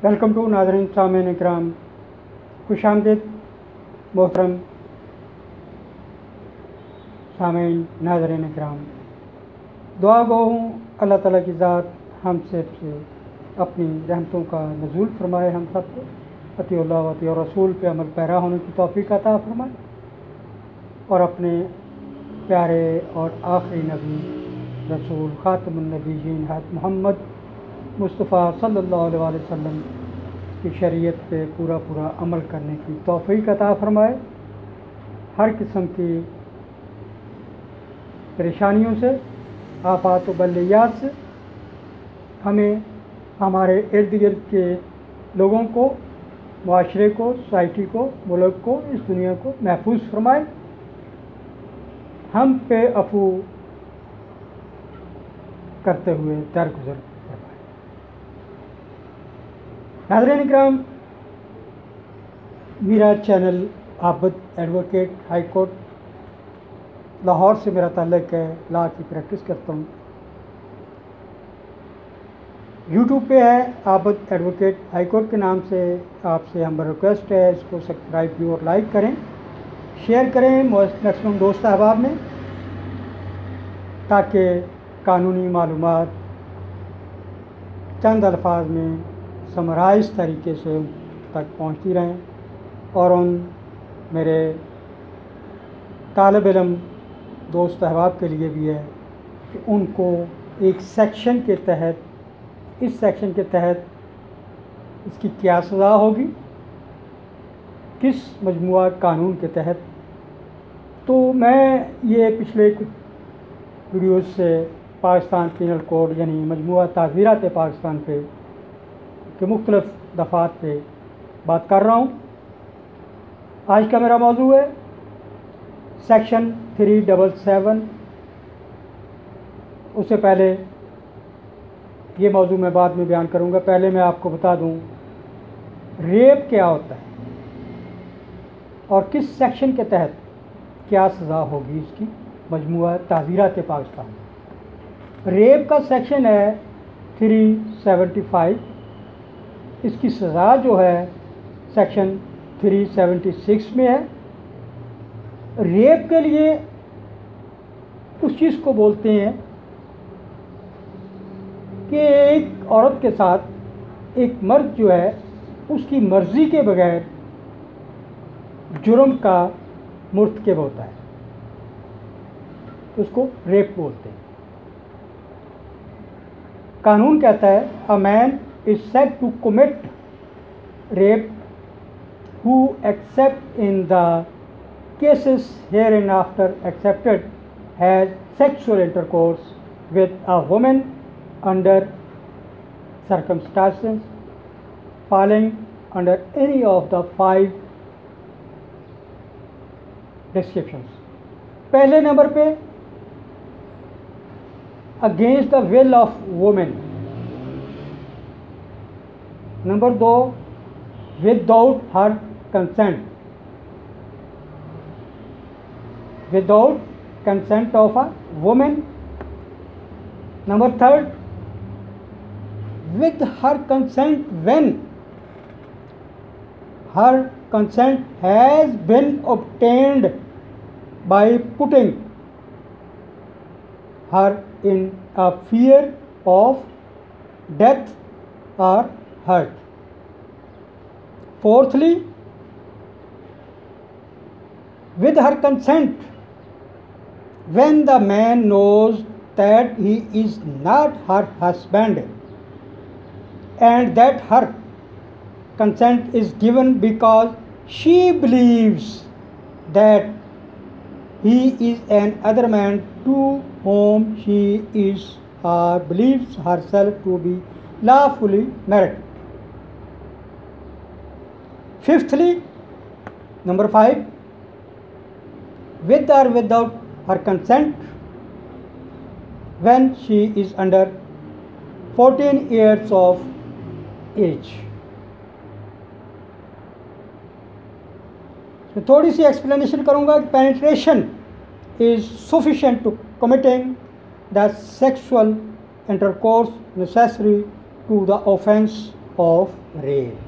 Welcome to नाज़रीन सामीन इकराम, खुशामदीद मोहतरम सामीन नाज़रीन इकराम। दुआ गो हूँ अल्लाह ताला की ज़ात हम सब से अपनी रहमतों का नज़ूल फरमाए, हम सब को अतिउल्लाह व अतिउर रसूल पे अमल पैरा होने की तौफ़ीक़ अता फरमाए और अपने प्यारे और आखिरी नबी रसूल ख़ातमुन नबीयीन हज़रत मोहम्मद मुस्तफ़ा सल्लल्लाहु अलैहि वसल्लम की शरीयत पे पूरा अमल करने की तौफ़ीक़ अता फरमाए। हर किस्म की परेशानियों से, आफ़ात व बलियात से हमें, हमारे इर्द गिर्द के लोगों को, मुआशरे को, सोसाइटी को, मुल्क को, इस दुनिया को महफूज फरमाए। हम पे अफू करते हुए दरगुजर फरमाए। नाज़रीन इकराम, मेरा channel Abid advocate high court Lahore से मेरा ताल्लुक़ है, लॉ की प्रैक्टिस करता हूँ। यूट्यूब पे है आबिद एडवोकेट हाई कोर्ट के नाम से। आपसे हमारा रिक्वेस्ट है, इसको सब्सक्राइब भी और लाइक करें, शेयर करें मैक्सिमम दोस्त अहबाब में, ताकि कानूनी मालूमात चंद अल्फाज में समराइज तरीके से उन तक पहुँचती रहें और उन मेरे तालिब इल्म दोस्त अहबाब के लिए भी है कि उनको एक सेक्शन के तहत, इस सेक्शन के तहत इसकी क्या सज़ा होगी, किस मजमूआ कानून के तहत। तो मैं ये पिछले कुछ वीडियोज़ से पाकिस्तान पीनल कोड यानी मजमूआ ताज़ीरात पाकिस्तान पे के मुख्तलिफ़ दफ़ात पे बात कर रहा हूँ। आज का मेरा मौजू है सेक्शन 377। उससे पहले ये मौजू मैं बाद में बयान करूँगा। पहले मैं आपको बता दूँ रेप क्या होता है और किस सेक्शन के तहत क्या सज़ा होगी इसकी मजमूआ ताज़ीरात पाकिस्तान में। रेप का सेक्शन है 375। इसकी सज़ा जो है सेक्शन 376 में है। रेप के लिए उस चीज़ को बोलते हैं कि एक औरत के साथ एक मर्द जो है उसकी मर्ज़ी के बगैर जुर्म का मुर्तकिब होता है, उसको रेप बोलते हैं। कानून कहता है a man is said to commit rape who except in the cases hereinafter accepted has sexual intercourse with a woman under circumstances falling under any of the 5 descriptions। पहले नंबर पे against the will of women. Number 2 without her consent, without consent of a woman। Number 3 with her consent when her consent has been obtained by putting her in a fear of death or hurt। Fourthly, with her consent when the man knows that he is not her husband and that her consent is given because she believes that he is an other man to whom she is or believes herself to be lawfully married। Fifthly, number 5, with or without her consent when she is under 14 years of age। तो थोड़ी सी explanation करूँगा। Penetration is sufficient to committing the sexual intercourse necessary to the offense of rape.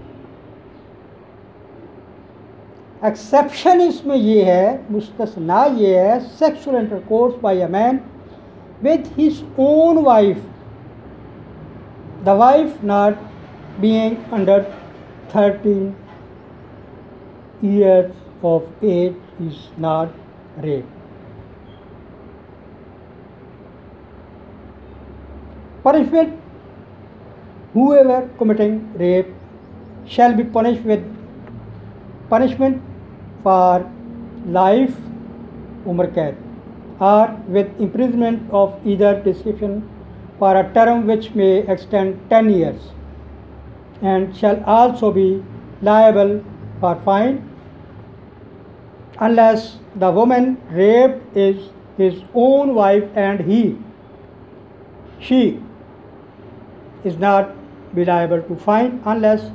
Exception इसमें ये है, मुस्तस्ना ये है, sexual intercourse by a man with his own wife, the wife not being under 13 years of age is not rape. Punishment: whoever committing rape shall be punished with punishment for life, umr kaid, or with imprisonment of either description for a term which may extend 10 years, and shall also be liable for fine unless the woman raped is his own wife and she is not be liable to fine unless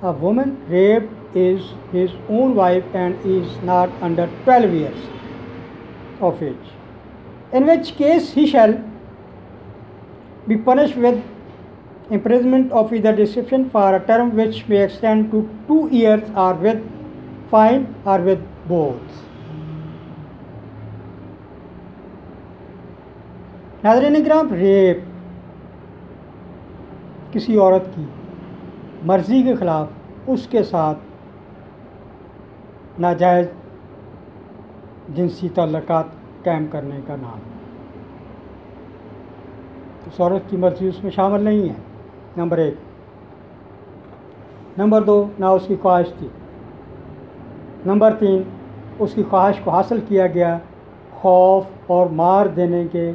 a woman raped is his own wife and is not under 12 years of age, in which case he shall be punished with imprisonment of either description for a term which may extend to 2 years, or with fine, or with both. नाज़रीन किराम, rape किसी औरत की मर्ज़ी के ख़िलाफ़ उसके साथ नाजायज़ जिनसी ताल्लुकात कायम करने का नाम है। उस औरत की मर्ज़ी उसमें शामिल नहीं है, नंबर 1। नंबर 2, ना उसकी ख्वाहिश थी। नंबर 3, उसकी ख्वाहिश को हासिल किया गया खौफ और मार देने के,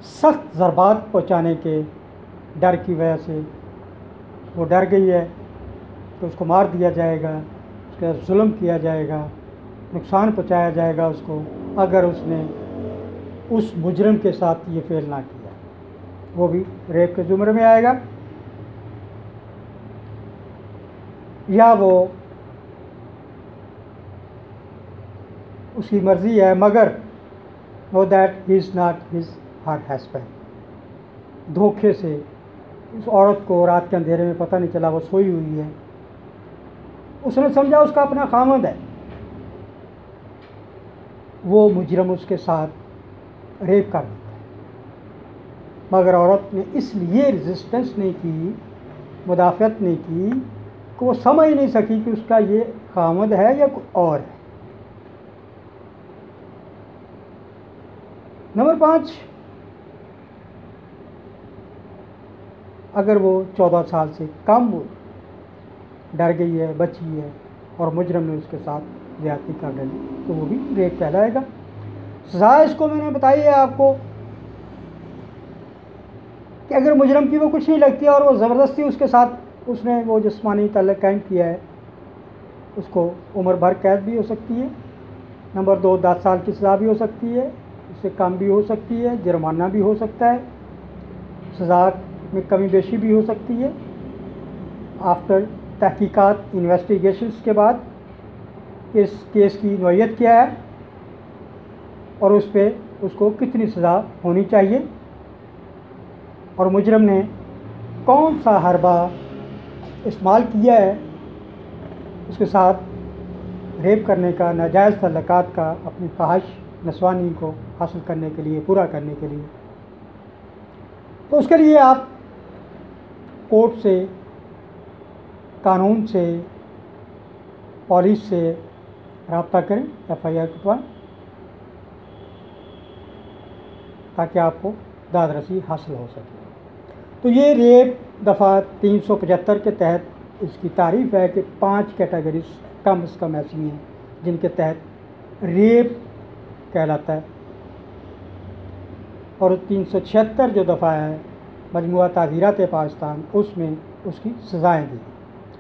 सख्त ज़रबात पहुँचाने के डर की वजह से वो डर गई है तो उसको मार दिया जाएगा, उसके साथ जुल्म किया जाएगा, नुकसान पहुँचाया जाएगा उसको, अगर उसने उस मुजरिम के साथ ये फेल ना किया, वो भी रेप के ज़ुमरे में आएगा। या वो उसकी मर्ज़ी है मगर वो that he is not his her husband, धोखे से उस औरत को रात के अंधेरे में पता नहीं चला, वो सोई हुई है, उसने समझा उसका अपना खामद है, वो मुजरिम उसके साथ रेप कर देता है, मगर औरत ने इसलिए रेजिस्टेंस नहीं की, मुदाफ़त नहीं की कि वो समझ नहीं सकी कि उसका ये खामद है या कोई और है। नंबर 5, अगर वो 14 साल से कम डर गई है, बची है और मुजरिम ने उसके साथ ज़्यादती कर डाली तो वो भी रेप कहलाएगा। सज़ा इसको मैंने बताई है आपको कि अगर मुजरिम की वो कुछ नहीं लगती और वो ज़बरदस्ती उसके साथ उसने वो जिस्मानी ताल्लुक़ कायम किया है, उसको उम्र भर कैद भी हो सकती है। नंबर 2, 10 साल की सज़ा भी हो सकती है, उससे कम भी हो सकती है, जुर्माना भी हो सकता है, सज़ा में कमी बेशी भी हो सकती है। आफ्टर तहकीकात इन्वेस्टिगेशंस के बाद इस केस की नौइयत क्या है और उस पर उसको कितनी सज़ा होनी चाहिए और मुजरिम ने कौन सा हरबा इस्तेमाल किया है उसके साथ रेप करने का, नाजायज़ तल्लुकात का, अपनी ख्वाहिश नस्वानी को हासिल करने के लिए, पूरा करने के लिए। तो उसके लिए आप कोर्ट से, कानून से, पुलिस से रब्ता करें, FIR कटवाएं ताकि आपको दादरसी हासिल हो सके। तो ये रेप दफ़ा 375 के तहत इसकी तारीफ़ है कि 5 कैटेगरीज कम से कम ऐसी हैं जिनके तहत रेप कहलाता है, और 376 जो दफ़ा है मजमूआ ताज़ीरात पाकिस्तान, उसमें उसकी सज़ाएँ दी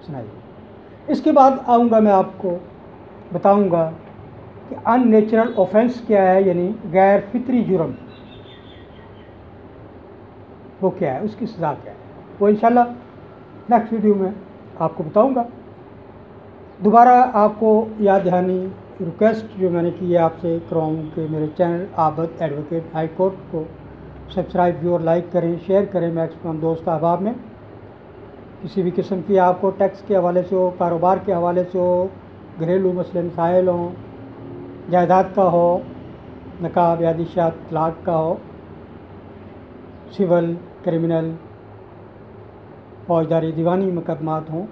सुनाई। इसके बाद आऊँगा मैं आपको बताऊँगा कि अननेचुरल ऑफेंस क्या है, यानी गैर फितरी जुर्म वो क्या है, उसकी सज़ा क्या है, वो इंशाल्लाह नेक्स्ट वीडियो में आपको बताऊँगा। दोबारा आपको याद दहानी रिक्वेस्ट जो मैंने की है आपसे करवाऊँ कि मेरे चैनल आबद एडवोकेट हाई कोर्ट को सब्सक्राइब भी और लाइक करें, शेयर करें मैक्सिमम दोस्त अहबाब में, किसी भी किस्म की आपको टैक्स के हवाले से हो, कारोबार के हवाले से हो, घरेलू मसले मसाइल हों, जायदाद का हो, नकाब या दिशात तलाक का हो, सिविल, क्रिमिनल, फौजदारी, दीवानी मुकदमात हों,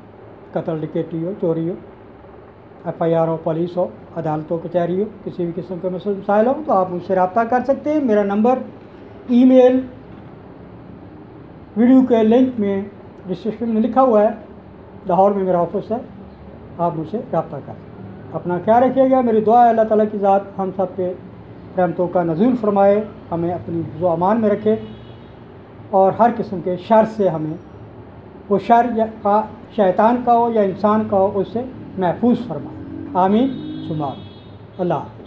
कत्ल, डकैती हो, चोरी हो, FIR हो, पुलिस हो, अदालतों कचहरी हो, किसी भी किस्म के मसले मसाइल हो तो आप मुझसे रब्ता कर सकते हैं। मेरा नंबर, ईमेल वीडियो के लिंक में डिस्क्रिप्शन में लिखा हुआ है। लाहौर में मेरा ऑफिस है, आप मुझसे रब्ता कर सकते हैं। अपना ख्याल रखिएगा। मेरी दुआ है अल्लाह ताला की ज़ात हम सब पे रहमतों का नज़ूल फरमाए, हमें अपनी हिफ्ज़ व अमान में रखे और हर किस्म के शर से हमें, वो शर या शैतान का हो या इंसान का हो, उससे महफूज फरमाए। आमीन सुमा। अल्लाह।